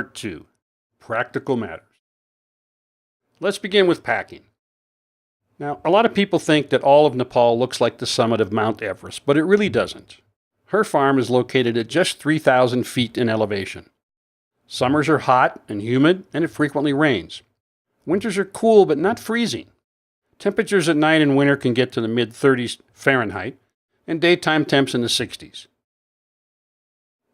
Part 2, Practical Matters. Let's begin with packing. Now, a lot of people think that all of Nepal looks like the summit of Mount Everest, but it really doesn't. Her farm is located at just 3,000 feet in elevation. Summers are hot and humid, and it frequently rains. Winters are cool, but not freezing. Temperatures at night in winter can get to the mid-30s Fahrenheit, and daytime temps in the 60s.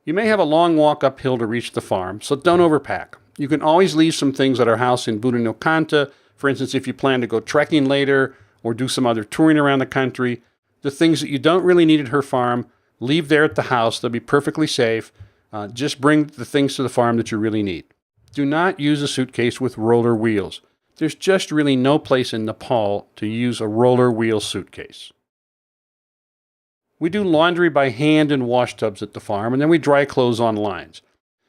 You may have a long walk uphill to reach the farm, so don't overpack. You can always leave some things at our house in Budinokanta, for instance, if you plan to go trekking later or do some other touring around the country. The things that you don't really need at her farm, leave there at the house. They'll be perfectly safe. Just bring the things to the farm that you really need. Do not use a suitcase with roller wheels. There's just really no place in Nepal to use a roller wheel suitcase. We do laundry by hand in wash tubs at the farm, and then we dry clothes on lines.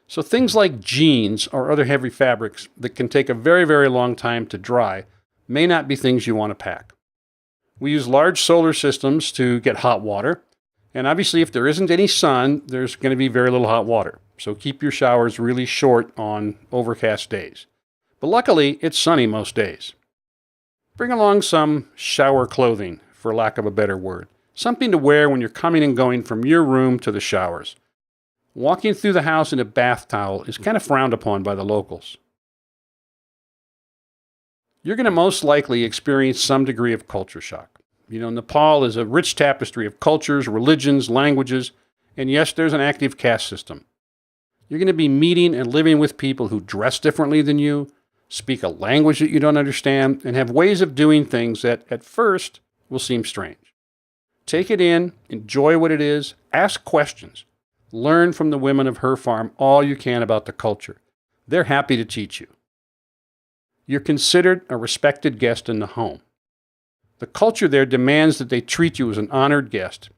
So things like jeans or other heavy fabrics that can take a very, very long time to dry may not be things you want to pack. We use large solar systems to get hot water, and obviously if there isn't any sun, there's going to be very little hot water. So keep your showers really short on overcast days. But luckily, it's sunny most days. Bring along some shower clothing, for lack of a better word. Something to wear when you're coming and going from your room to the showers. Walking through the house in a bath towel is kind of frowned upon by the locals. You're going to most likely experience some degree of culture shock. Nepal is a rich tapestry of cultures, religions, languages, and yes, there's an active caste system. You're going to be meeting and living with people who dress differently than you, speak a language that you don't understand, and have ways of doing things that, at first, will seem strange. Take it in, enjoy what it is, ask questions. Learn from the women of her farm all you can about the culture. They're happy to teach you. You're considered a respected guest in the home. The culture there demands that they treat you as an honored guest,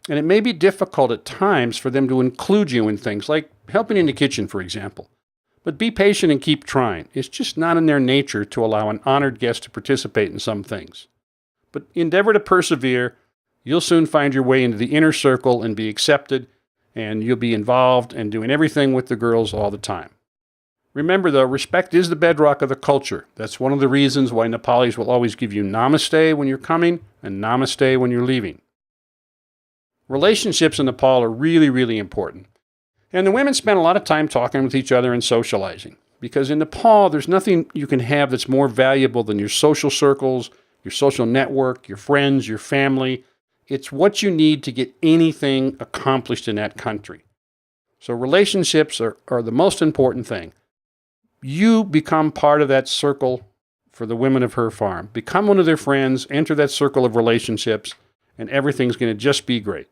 and it may be difficult at times for them to include you in things like helping in the kitchen, for example. But be patient and keep trying. It's just not in their nature to allow an honored guest to participate in some things. But endeavor to persevere. You'll soon find your way into the inner circle and be accepted, and you'll be involved and doing everything with the girls all the time. Remember, though, respect is the bedrock of the culture. That's one of the reasons why Nepalis will always give you namaste when you're coming and namaste when you're leaving. Relationships in Nepal are really, really important. And the women spend a lot of time talking with each other and socializing. Because in Nepal, there's nothing you can have that's more valuable than your social circles, your social network, your friends, your family. It's what you need to get anything accomplished in that country. So relationships are the most important thing. You become part of that circle for the women of her farm. Become one of their friends, enter that circle of relationships, and everything's going to just be great.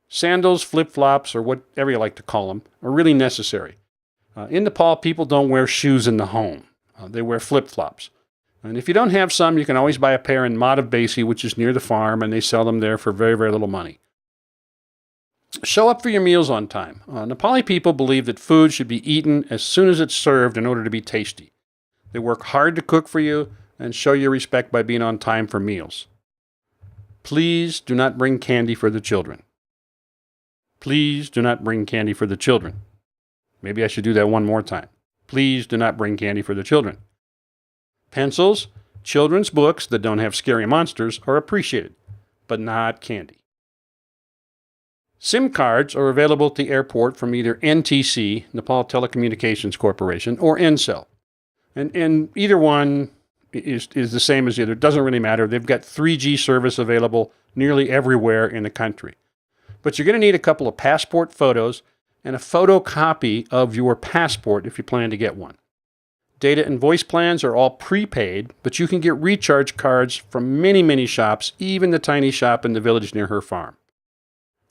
Sandals, flip-flops, or whatever you like to call them, are really necessary. In Nepal, people don't wear shoes in the home. They wear flip-flops. And if you don't have some, you can always buy a pair in Madhavbasi, which is near the farm, and they sell them there for very, very little money. Show up for your meals on time. Nepali people believe that food should be eaten as soon as it's served in order to be tasty. They work hard to cook for you and show you respect by being on time for meals. Please do not bring candy for the children. Please do not bring candy for the children. Maybe I should do that one more time. Please do not bring candy for the children. Pencils, children's books that don't have scary monsters are appreciated, but not candy. SIM cards are available at the airport from either NTC, Nepal Telecommunications Corporation, or Ncell. And either one is the same as the other. It doesn't really matter. They've got 3G service available nearly everywhere in the country. But you're going to need a couple of passport photos and a photocopy of your passport if you plan to get one. Data and voice plans are all prepaid, but you can get recharge cards from many, many shops, even the tiny shop in the village near her farm.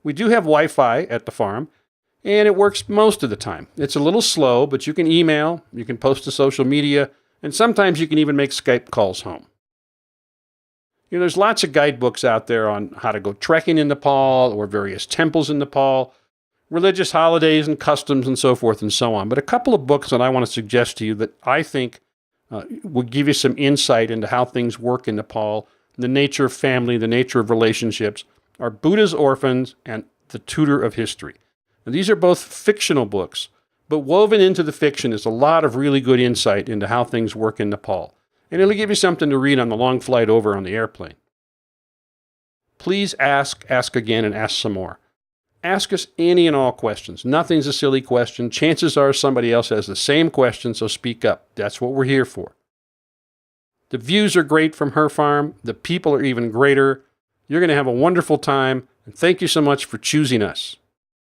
We do have Wi-Fi at the farm, and it works most of the time. It's a little slow, but you can email, you can post to social media, and sometimes you can even make Skype calls home. There's lots of guidebooks out there on how to go trekking in Nepal or various temples in Nepal, religious holidays and customs and so forth and so on. But a couple of books that I want to suggest to you that I think will give you some insight into how things work in Nepal, the nature of family, the nature of relationships, are Buddha's Orphans and The Tutor of History. Now, these are both fictional books, But woven into the fiction is a lot of really good insight into how things work in Nepal, and it'll give you something to read on the long flight over on the airplane. Please ask again, and ask some more. Ask us any and all questions. Nothing's a silly question. Chances are somebody else has the same question, so speak up. That's what we're here for. The views are great from her farm. The people are even greater. You're going to have a wonderful time, and thank you so much for choosing us.